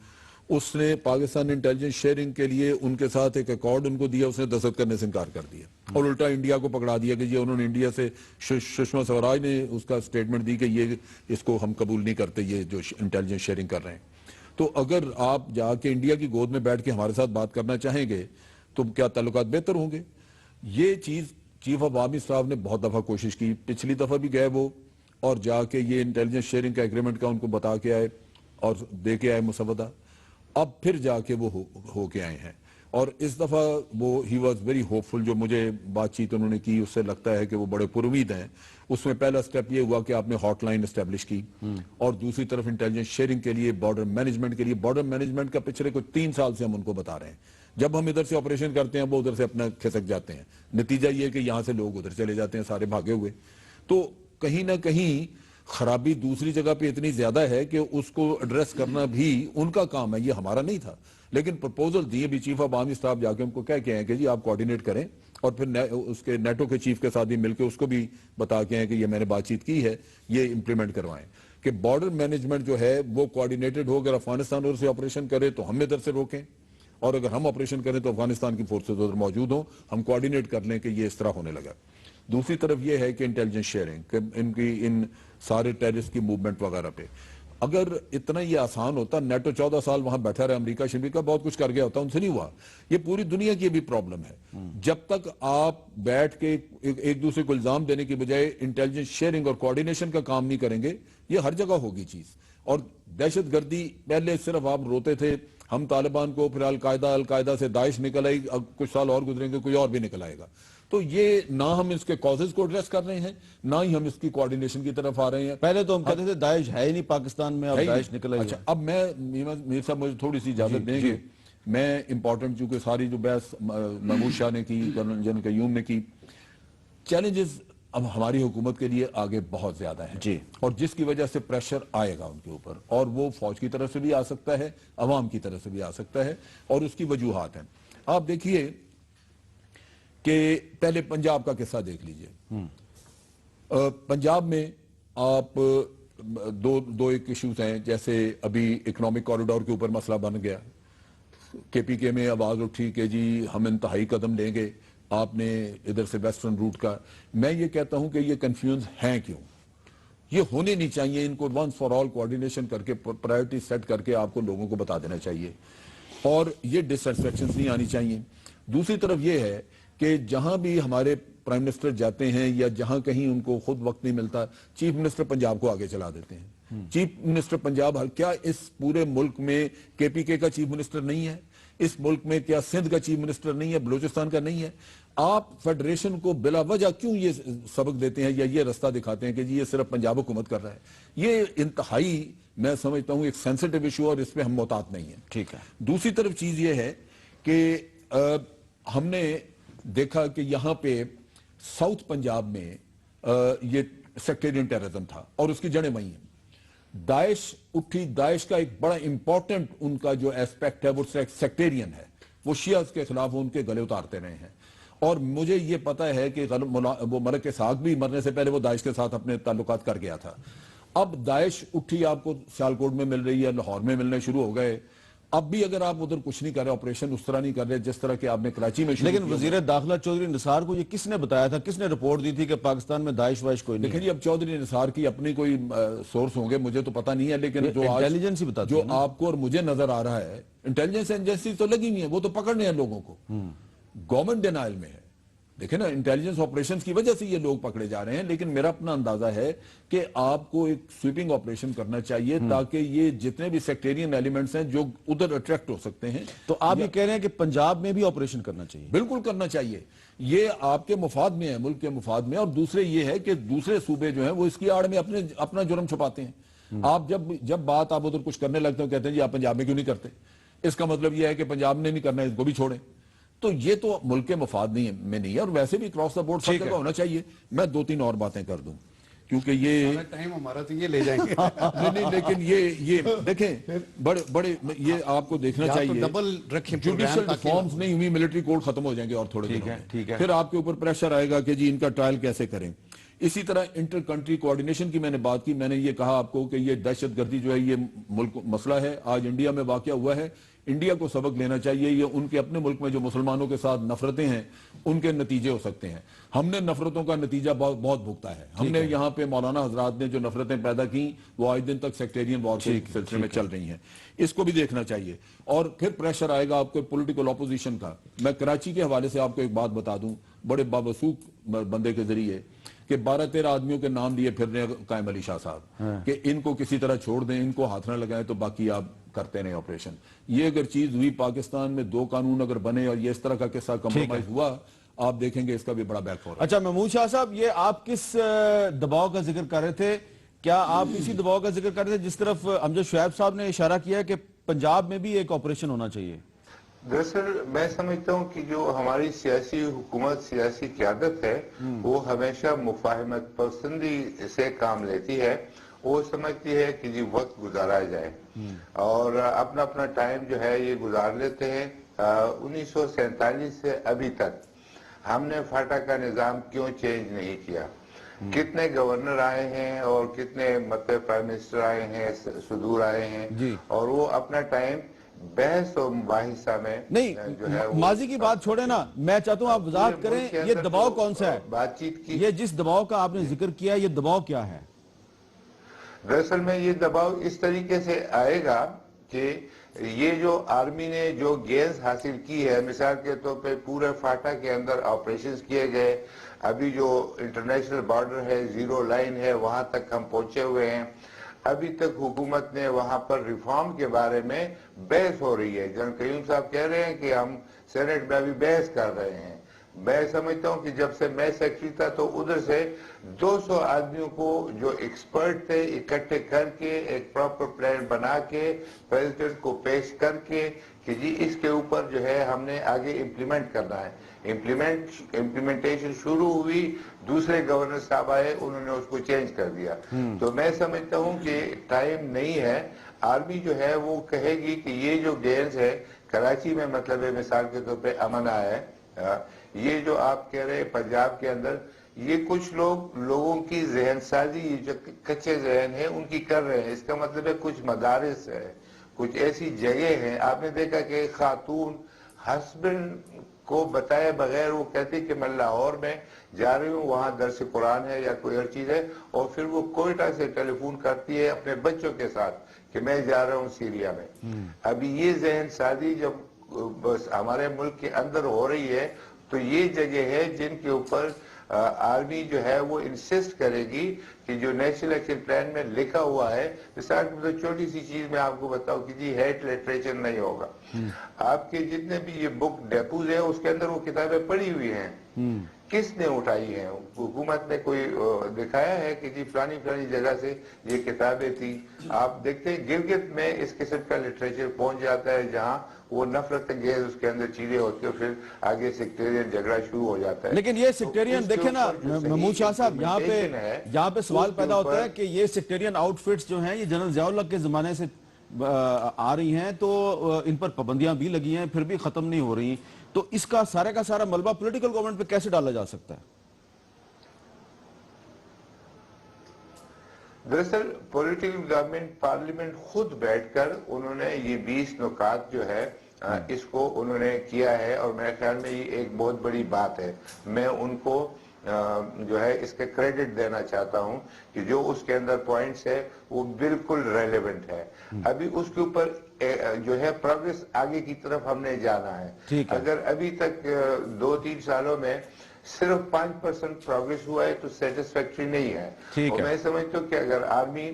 اس نے پاکستان انٹیلیجنس شیئرنگ کے لیے ان کے ساتھ ایک ایکارڈ ان کو دیا, اس نے دستخط کرنے سے انکار کر دیا, اور الٹا انڈیا کو پکڑا دیا کہ یہ انہوں نے انڈیا سے, سشما سوراج نے اس کا سٹیٹمنٹ دی کہ یہ اس کو ہم قبول نہیں کرتے, یہ جو انٹیلیجنس شیئرنگ کر رہے ہیں. تو اگر آپ جا کے انڈیا کی گود میں بیٹھ کے ہمارے ساتھ بات کرنا چاہیں گے تو کیا تعلقات بہتر ہوں گے؟ یہ چیز چیف آف آرمی اسٹاف نے بہت دفعہ کوشش کی, پچھلی دفعہ بھی گئے وہ, اور جا کے یہ انٹیلیجنس شیئرنگ کا ایگریمنٹ کا ان کو بتا کے آئے اور دے کے آئے مسودہ. اب پھر جا کے وہ ہو کے آئے ہیں. اور اس دفعہ وہ ہی واز ویری ہوپفل. جو مجھے بات چیت انہوں نے کی اس سے لگتا ہے کہ وہ بڑے پر امید ہیں. اس میں پہلا سٹیپ یہ ہوا کہ آپ نے ہاٹ لائن اسٹیبلش کی, اور دوسری طرف انٹیلیجنس شیئرنگ کے لیے, بارڈر مینجمنٹ کے لیے. بارڈر مینجمنٹ کا پچھلے کوئی 3 سال سے ہم ان کو بتا رہے ہیں. جب ہم ادھر سے آپریشن کرتے ہیں وہ ادھر سے اپنا کھسک جاتے ہیں. نتیجہ یہ کہ یہاں سے لوگ ادھر چلے جاتے ہیں سارے بھاگے ہوئے. تو کہیں نہ کہیں خرابی دوسری جگہ پہ اتنی زیادہ ہے کہ اس کو ایڈریس کرنا بھی ان کا کام ہے, یہ ہمارا نہیں تھا. لیکن پرپوزل دیے بھی چیف آف آرمی اسٹاف جا کے ان کو کہہ کے ہیں کہ جی آپ کوآرڈینیٹ کریں, اور پھر اس کے نیٹو کے چیف کے ساتھ بھی مل کے اس کو بھی بتا کے ہیں کہ یہ میں نے بات چیت کی ہے, یہ امپلیمنٹ کروائیں کہ بارڈر مینجمنٹ جو ہے وہ کوآرڈینیٹڈ ہو. اگر افغانستان ادھر سے آپریشن کرے تو ہم ادھر سے روکیں, اور اگر ہم آپریشن کریں تو افغانستان کی فورسز ادھر موجود ہوں, ہم کوآرڈینیٹ کر لیں کہ یہ اس طرح ہونے لگا. دوسری طرف یہ ہے کہ انٹیلیجنس شیئرنگ, کہ ان سارے ٹیررسٹ کی موومنٹ وغیرہ پہ اگر اتنا یہ آسان ہوتا, نیٹو 14 سال وہاں بیٹھا رہا, امریکہ بہت کچھ کر گیا ہوتا, ان سے نہیں ہوا. یہ پوری دنیا کی بھی پرابلم ہے. جب تک آپ بیٹھ کے ایک دوسرے کو الزام دینے کی بجائے انٹیلیجنس شیئرنگ اور کوآرڈینیشن کا کام نہیں کریں گے, یہ ہر جگہ ہوگی چیز. اور دہشت گردی پہلے صرف آپ روتے تھے ہم طالبان کو, پھر القاعدہ سے داعش نکل آئی, اب کچھ سال اور گزریں گے کوئی اور بھی نکل آئے گا. تو یہ نہ ہم اس کے کازز کو ایڈریس کر رہے ہیں, نہ ہی ہم اس کی کوآرڈینیشن کی طرف آ رہے ہیں. پہلے تو ہم کہتے تھے داعش ہے ہی نہیں پاکستان میں, اب داعش نکل آئی. اچھا, اب میر صاحب مجھے تھوڑی سی اجازت دیں گے. میں امپورٹنٹ, چونکہ ساری جو بحث محمود شاہ نے کی, جنرل قیوم نے کی, چیلنجز اب ہماری حکومت کے لیے آگے بہت زیادہ ہیں جی, اور جس کی وجہ سے پریشر آئے گا ان کے اوپر, اور وہ فوج کی طرف سے بھی آ سکتا ہے, عوام کی طرف سے بھی آ سکتا ہے, اور اس کی وجوہات ہیں. آپ دیکھیے کہ پہلے پنجاب کا قصہ دیکھ لیجئے. پنجاب میں آپ دو ایک ایشوز ہیں, جیسے ابھی اکنامک کوریڈور کے اوپر مسئلہ بن گیا, کے پی کے میں آواز اٹھی کہ جی ہم انتہائی قدم لیں گے, آپ نے ادھر سے ویسٹرن روٹ کا. میں یہ کہتا ہوں کہ یہ کنفیوز ہیں کیوں, یہ ہونے نہیں چاہیے. ان کو ونس فار آل کوآرڈینیشن کر کے, پرائرٹی سیٹ کر کے آپ کو لوگوں کو بتا دینا چاہیے, اور یہ ڈسسیٹسفیکشنز نہیں آنی چاہیے. دوسری طرف یہ ہے کہ جہاں بھی ہمارے پرائم منسٹر جاتے ہیں یا جہاں کہیں ان کو خود وقت نہیں ملتا, چیف منسٹر پنجاب کو آگے چلا دیتے ہیں. چیف منسٹر پنجاب, کیا اس پورے ملک میں کے پی کے کا چیف منسٹر نہیں ہے؟ اس ملک میں کیا سندھ کا چیف منسٹر نہیں ہے, بلوچستان کا نہیں ہے؟ آپ فیڈریشن کو بلا وجہ کیوں یہ سبق دیتے ہیں یا یہ رستہ دکھاتے ہیں کہ جی یہ صرف پنجاب حکومت کر رہا ہے؟ یہ انتہائی میں سمجھتا ہوں ایک سینسٹیو ایشو, اور اس پہ ہم محتاط نہیں ہیں. ٹھیک ہے. دوسری طرف چیز یہ ہے کہ ہم نے دیکھا کہ یہاں پہ ساؤتھ پنجاب میں یہ سیکٹیرین ٹیررزم تھا, اور اس کی جڑیں وہیں ہیں. داعش اٹھی, داعش کا ایک بڑا امپورٹنٹ ان کا جو ایسپیکٹ ہے وہ سیکٹیرین ہے, وہ شیعہ کے خلاف ان کے گلے اتارتے رہے ہیں. اور مجھے یہ پتا ہے کہ وہ ملک اسحاق بھی مرنے سے پہلے وہ داعش کے ساتھ اپنے تعلقات کر گیا تھا. اب داعش اٹھی, آپ کو سیالکوٹ میں مل رہی ہے, لاہور میں ملنے شروع ہو گئے. اب بھی اگر آپ ادھر کچھ نہیں کر رہے, آپریشن اس طرح نہیں کر رہے جس طرح کہ آپ نے کراچی میں شروع کیا. لیکن وزیر داخلہ چودھری نثار کو یہ کس نے بتایا تھا, کس نے رپورٹ دی تھی کہ پاکستان میں داعش وائش کوئی نہیں ہے؟ دیکھیں جی, اب چودھری نثار کی اپنی کوئی سورس ہوں گے, مجھے تو پتا نہیں ہے, لیکن جو انٹیلیجنس ہی بتاتی ہے جو آپ کو اور مجھے نظر آ رہا ہے, انٹیلیجنس ایجنسی تو لگی ہوئی ہیں, وہ تو پکڑنے ہیں لوگوں کو. گورنمنٹ ڈینائل میں ہے. دیکھیں نا, انٹیلیجنس آپریشنز کی وجہ سے یہ لوگ پکڑے جا رہے ہیں. لیکن میرا اپنا اندازہ ہے کہ آپ کو ایک سویپنگ آپریشن کرنا چاہیے تاکہ یہ جتنے بھی سیکٹیرین ایلیمنٹس ہیں جو ادھر اٹریکٹ ہو سکتے ہیں. تو آپ یہ کہہ رہے ہیں کہ پنجاب میں بھی آپریشن کرنا چاہیے؟ بالکل کرنا چاہیے, یہ آپ کے مفاد میں ہے, ملک کے مفاد میں. اور دوسرے یہ ہے کہ دوسرے صوبے جو ہیں وہ اس کی آڑ میں اپنا جرم چھپاتے ہیں. آپ جب بات آپ ادھر کچھ کرنے لگتے ہیں کہتے ہیں جی آپ پنجاب میں کیوں نہیں کرتے, اس کا مطلب یہ ہے کہ پنجاب نے نہیں کرنا, اس کو بھی چھوڑیں. تو یہ تو ملک کے مفاد میں نہیں ہے, اور ویسے بھی کراس دا بورڈ سب جگہ ہونا چاہیے. میں 2-3 اور باتیں کر دوں کیونکہ یہ ٹائم ہمارا تو یہ لے جائیں گے. نہیں, لیکن یہ دیکھیں بڑے یہ آپ کو دیکھنا چاہیے. ڈبل رکھیں, جوڈیشل ریفارمز نہیں ہوئی, ملٹری کوڈ ختم ہو جائیں گے اور تھوڑے دنوں میں. ٹھیک ہے. پھر آپ کے اوپر پریشر آئے گا کہ جی ان کا ٹرائل کیسے کریں. اسی طرح انٹر کنٹری کوآرڈینیشن کی میں نے بات کی. میں نے یہ کہا آپ کو کہ یہ دہشت گردی جو ہے یہ ملک مسئلہ ہے, آج انڈیا میں واقع ہوا ہے. انڈیا کو سبق لینا چاہیے. یہ ان کے اپنے ملک میں جو مسلمانوں کے ساتھ نفرتیں ہیں ان کے نتیجے ہو سکتے ہیں. ہم نے نفرتوں کا نتیجہ بہت بھگتا ہے. ہم نے یہاں پہ مولانا حضرات نے جو نفرتیں پیدا کی وہ آج دن تک سیکٹیرین وار کے سلسلے میں چل رہی ہیں. اس کو بھی دیکھنا چاہیے. اور پھر پریشر آئے گا آپ کو پولیٹیکل اپوزیشن کا. میں کراچی کے حوالے سے آپ کو ایک بات بتا دوں بڑے باوسوق بندے کے ذریعے کہ 12-13 آدمیوں کے نام لیے پھر رہے قائم علی شاہ صاحب کہ ان کو کسی طرح چھوڑ دیں, ان کو ہاتھ نہ لگائیں تو باقی آپ کرتے رہے آپریشن. یہ اگر چیز ہوئی پاکستان میں 2 قانون اگر بنے اور یہ اس طرح کا قصہ کمپرومائز ہوا, آپ دیکھیں گے اس کا بھی بڑا بیک فور. اچھا محمود شاہ صاحب, یہ آپ کس دباؤ کا ذکر کر رہے تھے؟ کیا آپ اسی دباؤ کا ذکر کر رہے تھے جس طرف امجد شعیب صاحب نے اشارہ کیا ہے کہ پنجاب میں بھی ایک آپریشن ہونا چاہیے؟ دراصل میں سمجھتا ہوں کہ جو ہماری سیاسی حکومت, سیاسی قیادت ہے, وہ ہمیشہ مفاہمت پسندی سے کام لیتی ہے. وہ سمجھتی ہے کہ جی وقت گزارا جائے اور اپنا اپنا ٹائم جو ہے یہ گزار لیتے ہیں. 1947 سے ابھی تک ہم نے فاٹا کا نظام کیوں چینج نہیں کیا؟ کتنے گورنر آئے ہیں اور کتنے پرائم منسٹر آئے ہیں, صدور آئے ہیں, اور وہ اپنا ٹائم بحث و مباحثہ میں نہیں, جو ہے ماضی کی بات چھوڑے نا, میں چاہتا ہوں آپ وضاحت کریں یہ دباؤ کون سا ہے؟ بات چیت کی. یہ جس دباؤ کا آپ نے ذکر کیا یہ دباؤ کیا ہے؟ دراصل میں یہ دباؤ اس طریقے سے آئے گا کہ یہ جو آرمی نے جو گینز حاصل کی ہے, مثال کے طور پہ پورے فاٹا کے اندر آپریشنز کیے گئے, ابھی جو انٹرنیشنل بارڈر ہے, 0 لائن ہے, وہاں تک ہم پہنچے ہوئے ہیں. ابھی تک حکومت نے وہاں پر ریفارم کے بارے میں بحث ہو رہی ہے. جنرل قیوم صاحب کہہ رہے ہیں کہ ہم سینٹ میں ابھی بحث کر رہے ہیں. میں سمجھتا ہوں کہ جب سے میں سیکرٹری تھا تو ادھر سے 200 آدمیوں کو جو ایکسپرٹ تھے اکٹھے کر کے ایک پراپر پلان بنا کے پریزیڈنٹ کو پیش کر کے کہ جی اس کے اوپر جو ہے ہم نے آگے امپلیمنٹ کرنا ہے. امپلیمنٹیشن شروع ہوئی, دوسرے گورنر صاحب آئے, انہوں نے اس کو چینج کر دیا. تو میں سمجھتا ہوں کہ ٹائم نہیں ہے. آرمی جو ہے وہ کہے گی کہ یہ جو گینز ہے کراچی میں, مطلب مثال کے طور پہ امن آیا ہے, یہ جو آپ کہہ رہے پنجاب کے اندر, یہ کچھ لوگوں کی ذہن سازی, یہ جو کچے ذہن ہیں ان کی کر رہے ہیں. اس کا مطلب ہے کچھ مدارس ہے, کچھ ایسی جگہ ہیں. آپ نے دیکھا کہ خاتون ہسبینڈ کو بتائے بغیر وہ کہتی کہ میں لاہور میں جا رہی ہوں, وہاں درس قرآن ہے یا کوئی اور چیز ہے, اور پھر وہ کوئٹہ سے ٹیلی فون کرتی ہے اپنے بچوں کے ساتھ کہ میں جا رہا ہوں سیریا میں. ابھی یہ ذہن سازی جب ہمارے ملک کے اندر ہو رہی ہے تو یہ جگہ ہے جن کے اوپر آرمی جو ہے وہ انسسٹ کرے گی کہ جو نیشنل ایکشن پلان میں لکھا ہوا ہے, مثال کی چھوٹی سی چیز میں آپ کو بتاؤں کہ جی ہیٹ لٹریچر نہیں ہوگا. آپ کے جتنے بھی یہ بک ڈیپوز ہیں اس کے اندر وہ کتابیں پڑھی ہوئی ہیں, کس نے اٹھائی ہیں؟ حکومت نے کوئی دکھایا ہے کہ جی فلانی جگہ سے یہ کتابیں تھیں؟ آپ دیکھتے ہیں گلگت میں اس قسم کا لٹریچر پہنچ جاتا ہے جہاں وہ نفرت انگیز اس کے اندر چیزیں ہوتی ہیں, پھر آگے سیکٹیرین جھگڑا شروع ہو جاتا ہے. لیکن یہ سیکٹیرین دیکھیں نا محمود شاہ صاحب, یہاں پہ سوال پیدا ہوتا ہے کہ یہ سیکٹیرین آؤٹ فٹس جو ہیں یہ جنرل ضیاء الحق کے زمانے سے آ رہی ہیں, تو ان پر پابندیاں بھی لگی ہیں, پھر بھی ختم نہیں ہو رہی. تو اس کا سارا ملبہ پولیٹیکل گورنمنٹ پہ کیسے ڈالا جا سکتا ہے؟ دراصل پولیٹیکل گورنمنٹ پارلیمنٹ خود بیٹھ کر انہوں نے یہ 20 نکات جو ہے اس کو انہوں نے کیا ہے, اور میرے خیال میں یہ ایک بہت بڑی بات ہے. میں ان کو جو ہے اس کے کریڈٹ دینا چاہتا ہوں کہ جو اس کے اندر پوائنٹس ہے وہ بالکل ریلیونٹ ہے. ابھی اس کے اوپر جو ہے پروگریس آگے کی طرف ہم نے جانا ہے. اگر ابھی تک 2-3 سالوں میں صرف 5% پروگریس ہوا ہے تو سیٹسفیکٹری نہیں ہے. اور میں سمجھتا ہوں کہ اگر آرمی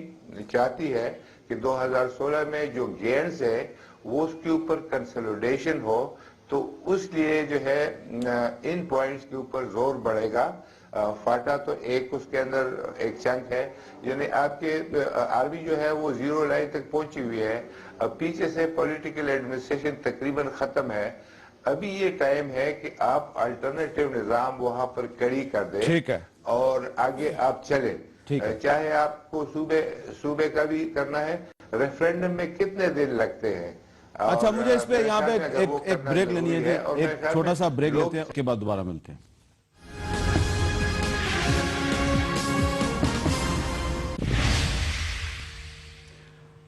چاہتی ہے کہ 2016 میں جو گینز ہے وہ اس کے اوپر کنسولیڈیشن ہو, تو اس لیے جو ہے ان پوائنٹس کے اوپر زور بڑھے گا. فاٹا تو ایک اس کے اندر ایک چنک ہے, یعنی آپ کے آرمی جو ہے وہ 0 لائن تک پہنچی ہوئی ہے. اب پیچھے سے پولیٹیکل ایڈمنسٹریشن تقریباً ختم ہے. ابھی یہ ٹائم ہے کہ آپ الٹرنیٹیو نظام وہاں پر کڑی کر دیں اور آگے آپ چلیں. چاہے آپ کو صوبے کا بھی کرنا ہے, ریفرینڈم میں کتنے دن لگتے ہیں. اچھا مجھے اس پہ یہاں پہ ایک بریک لینی ہے, ایک چھوٹا سا بریک لیتے ہیں, اس کے بعد دوبارہ ملتے ہیں.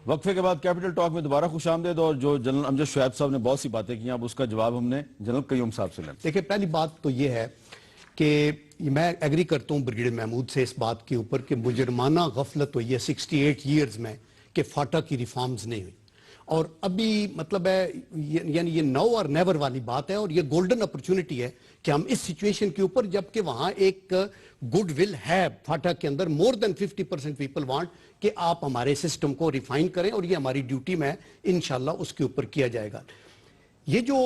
وقفے کے بعد کیپٹل ٹاک میں دوبارہ خوش آمدید. اور جو جنرل امجد شعیب صاحب نے بہت سی باتیں کی, اب اس کا جواب ہم نے جنرل قیوم صاحب سے لیں. دیکھیں پہلی بات تو یہ ہے کہ میں ایگری کرتا ہوں بریگیڈیئر محمود سے اس بات کے اوپر کہ مجرمانہ غفلت ہوئی ہے 68 ایئرز میں کہ فاٹا کی ریفارمز نہیں ہوئی, اور ابھی مطلب ہے یعنی یہ نو اور نیور والی بات ہے، اور یہ گولڈن اپرچونٹی ہے کہ ہم اس سچویشن کے اوپر، جبکہ وہاں ایک گڈ ول ہے فاٹا کے اندر، مور دین 50% پیپل وانٹ کہ آپ ہمارے سسٹم کو ریفائن کریں، اور یہ ہماری ڈیوٹی میں انشاءاللہ اس کے اوپر کیا جائے گا۔ یہ جو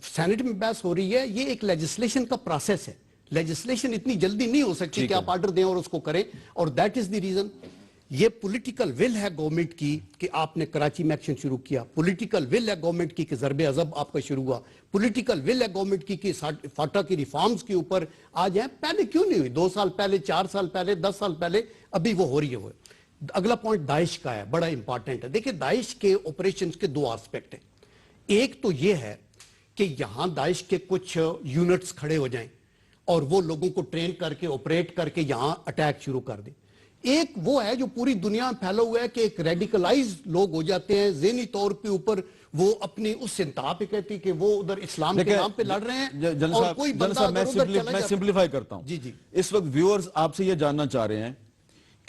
سینٹ میں بحث ہو رہی ہے، یہ ایک لیجسلیشن کا پروسیس ہے۔ لیجسلیشن اتنی جلدی نہیں ہو سکتی کہ آپ آرڈر دیں اور اس کو کریں، اور دیٹ از دی ریزن یہ پولیٹیکل ول ہے گورنمنٹ کی کہ آپ نے کراچی میں ایکشن شروع کیا، پولیٹیکل ول ہے گورنمنٹ کی کہ ضرب عضب آپ کا شروع ہوا، پولیٹیکل ول ہے گورنمنٹ کی کہ فاٹا کی ریفارمز کے اوپر آ جائیں۔ پہلے کیوں نہیں ہوئی؟ 2 سال پہلے، 4 سال پہلے، 10 سال پہلے، ابھی وہ ہو رہی ہے۔ وہ اگلا پوائنٹ داعش کا ہے، بڑا امپارٹنٹ ہے۔ دیکھیں داعش کے آپریشنز کے 2 آسپیکٹ ہیں۔ ایک تو یہ ہے کہ یہاں داعش کے کچھ یونٹس کھڑے ہو جائیں اور وہ لوگوں کو ٹرین کر کے آپریٹ کر کے یہاں اٹیک شروع کر دیں۔ ایک وہ ہے جو پوری دنیا میں پھیلا ہوا ہے کہ ایک ریڈیکلائز لوگ ہو جاتے ہیں ذہنی طور پہ اوپر، وہ اپنی اس انتہا پہ کہتی کہ وہ ادھر اسلام کے نام پہ لڑ رہے ہیں، اور کوئی بندہ ادھر چلا جاتا ہے۔ میں سمپلیفائی کرتا ہوں۔ جی اس وقت ویورز آپ سے یہ جاننا چاہ رہے ہیں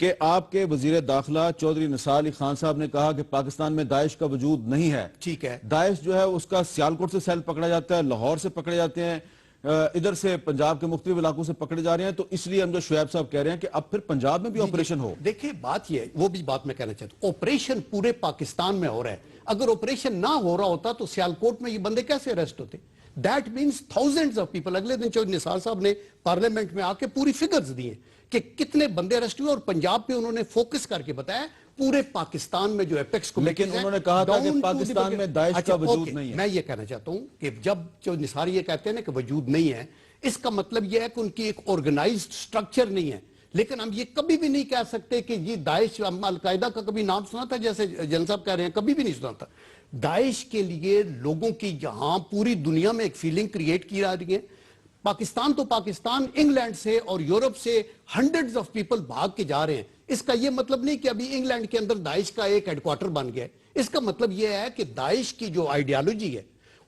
کہ آپ کے وزیر داخلہ چودھری نثار علی خان صاحب نے کہا کہ پاکستان میں داعش کا وجود نہیں ہے۔ ٹھیک ہے۔ داعش جو ہے اس کا سیالکوٹ سے سیل پکڑا جاتا ہے، لاہور سے پکڑے جاتے ہیں، ادھر سے پنجاب کے مختلف علاقوں سے پکڑے جا رہے ہیں، تو اس لیے ہم جو شعیب صاحب کہہ رہے ہیں کہ اب پھر پنجاب میں بھی آپریشن ہو۔ دیکھیں بات یہ ہے، وہ بھی بات میں کہنا چاہتا ہوں، آپریشن پورے پاکستان میں ہو رہا ہے۔ اگر آپریشن نہ ہو رہا ہوتا تو سیالکوٹ میں یہ بندے کیسے اریسٹ ہوتے؟ That means thousands of people. اگلے دن چودھری نثار صاحب نے پارلیمنٹ میں آ کے پوری فگرز دی ہیں کہ کتنے بندے اریسٹ ہوئے، اور پنجاب پہ انہوں نے فوکس کر کے بتایا پورے پاکستان میں جو ایپیکس کمیٹیز ہیں، لیکن انہوں نے کہا تھا کہ پاکستان میں داعش کا وجود نہیں ہے۔ میں یہ کہنا چاہتا ہوں کہ جب چودھری نثار یہ کہتے ہیں نا کہ وجود نہیں ہے، اس کا مطلب یہ ہے کہ ان کی ایک آرگنائزڈ سٹرکچر نہیں ہے۔ لیکن ہم یہ کبھی بھی نہیں کہہ سکتے کہ یہ داعش، القاعدہ کا کبھی نام سنا تھا جیسے جن صاحب کہہ رہے ہیں؟ کبھی بھی نہیں سنا تھا۔ داعش کے لیے لوگوں کی یہاں پوری دنیا میں ایک فیلنگ کریٹ کی جا رہی ہے۔ پاکستان تو پاکستان، انگلینڈ سے اور یورپ سے ہنڈریڈز آف پیپل بھاگ کے جا رہے ہیں۔ اس کا یہ مطلب نہیں کہ ابھی انگلینڈ کے اندر داعش کا ایک ہیڈ کوارٹر بن گیا ہے۔ اس کا مطلب یہ ہے کہ داعش کی جو آئیڈیالوجی ہے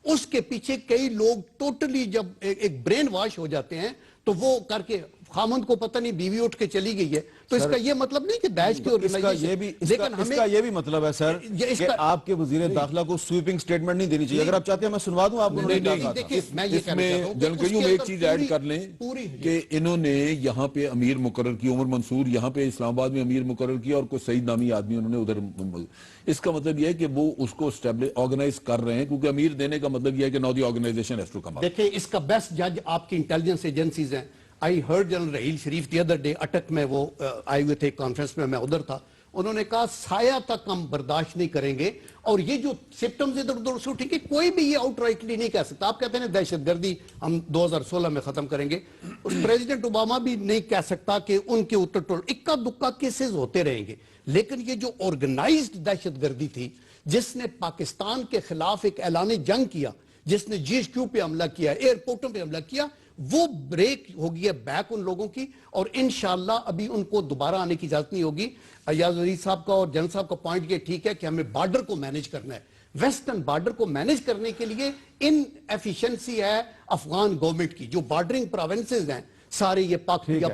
اس کے پیچھے کئی لوگ ٹوٹلی جب ایک برین واش ہو جاتے ہیں تو وہ کر کے خامند کو پتہ نہیں بیوی اٹھ کے چلی گئی ہے، تو اس کا یہ مطلب نہیں کہ داعش کی اس کا یہ بھی مطلب ہے سر کہ آپ کے وزیر داخلہ کو سویپنگ سٹیٹمنٹ نہیں دینی چاہیے۔ اگر آپ چاہتے ہیں میں سنوا دوں آپ کو۔ اس میں جنرل کیوں ایک چیز ایڈ کر لیں کہ انہوں نے یہاں پہ امیر مقرر کی، عمر منصور یہاں پہ اسلام آباد میں امیر مقرر کیا، اور کوئی سعید نامی آدمی انہوں نے ادھر۔ اس کا مطلب یہ ہے کہ وہ اس کو آرگنائز کر رہے ہیں، کیونکہ امیر دینے کا مطلب یہ ہے کہ نو دی آرگنائزیشن ہیز ٹو کم اپ۔ دیکھیں اس کا بیسٹ جج آپ کی انٹیلیجنس ایجنسیز ہیں۔ I heard general Raheel Sharif the other day, Attock میں وہ آئے ہوئے تھے کانفرنس میں ادھر تھا، انہوں نے کہا سایہ تک ہم برداشت نہیں کریں گے، اور یہ جو سپٹمز ادھر ادھر سے اٹھیں گے کوئی بھی یہ آؤٹ رائٹلی نہیں کہہ سکتا۔ آپ کہتے ہیں دہشت گردی ہم 2016 میں ختم کریں گے، پریزیڈنٹ اوباما بھی نہیں کہہ سکتا کہ ان کے اتر اکا دکا کیسز ہوتے رہیں گے، لیکن یہ جو آرگنائزڈ دہشت گردی تھی جس نے پاکستان کے خلاف ایک اعلان جنگ کیا، جس نے جی ایس کیو پہ حملہ کیا، ایئرپورٹوں پہ حملہ کیا، وہ بریک ہوگی ہے بیک ان لوگوں کی، اور انشاءاللہ ابھی ان کو دوبارہ آنے کی اجازت نہیں ہوگی۔ ایاز عزیز صاحب کا اور جن صاحب کا پوائنٹ یہ ٹھیک ہے کہ ہمیں بارڈر کو مینیج کرنا ہے۔ ویسٹرن بارڈر کو مینیج کرنے کے لیے ان ایفیشنسی ہے افغان گورنمنٹ کی، جو بارڈرنگ پروونسز ہیں سارے، یہ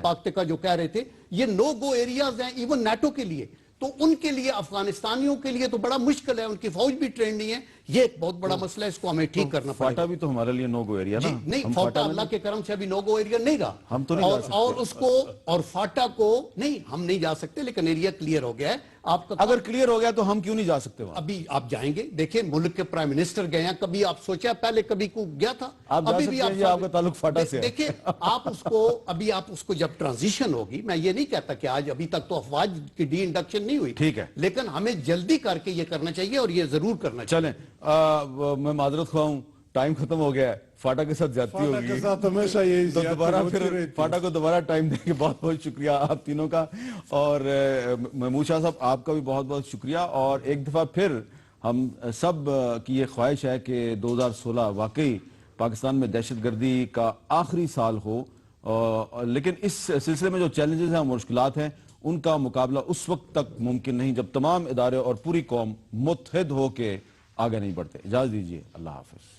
پاکتکا جو کہہ رہے تھے، یہ نو گو ایریاز ہیں ایون نیٹو کے لیے، تو ان کے لیے افغانستانیوں کے لیے تو بڑا مشکل ہے، ان کی فوج بھی ٹرینڈ نہیں ہے، یہ ایک بہت بڑا مسئلہ ہے، اس کو ہمیں ٹھیک کرنا پڑے گا۔ فاٹا بھی تو ہمارے لیے نو گو ایریا نا؟ نہیں، فاٹا اللہ کے کرم سے ابھی نو گو ایریا نہیں رہا، ہم تو نہیں جا سکتے، اور اس کو اور فاٹا کو نہیں، ہم نہیں جا سکتے، لیکن ایریا کلیئر ہو گیا ہے۔ آپ کا اگر کلیئر ہو گیا تو ہم کیوں نہیں جا سکتے وہاں؟ ابھی آپ جائیں گے، دیکھیں ملک کے پرائم منسٹر گئے ہیں، کبھی آپ سوچا پہلے کبھی کو گیا تھا؟ ابھی بھی آپ کا تعلق فاٹا سے ہے۔ دیکھیں آپ اس کو ابھی آپ اس کو جب ٹرانزیشن ہوگی، میں یہ نہیں کہتا کہ آج ابھی تک تو افواج کی ڈی انڈکشن نہیں ہوئی، ٹھیک ہے، لیکن ہمیں جلدی کر کے یہ کرنا چاہیے، اور یہ ضرور کرنا چاہیے۔ چلیں میں معذرت خواہ ہوں، ٹائم ختم ہو گیا ہے، فاٹا کے ساتھ زیادتی ہوگی، فاٹا کے ساتھ ہمیشہ یہی تو دوبارہ ہوتی پھر رہتی۔ فاٹا کو دوبارہ ٹائم دیں گے۔ بہت بہت شکریہ آپ تینوں کا، اور محمود شاہ صاحب آپ کا بھی بہت بہت شکریہ، اور ایک دفعہ پھر ہم سب کی یہ خواہش ہے کہ 2016 واقعی پاکستان میں دہشت گردی کا آخری سال ہو، لیکن اس سلسلے میں جو چیلنجز ہیں، مشکلات ہیں، ان کا مقابلہ اس وقت تک ممکن نہیں جب تمام ادارے اور پوری قوم متحد ہو کے آگے نہیں بڑھتے۔ اجازت دیجیے، اللہ حافظ۔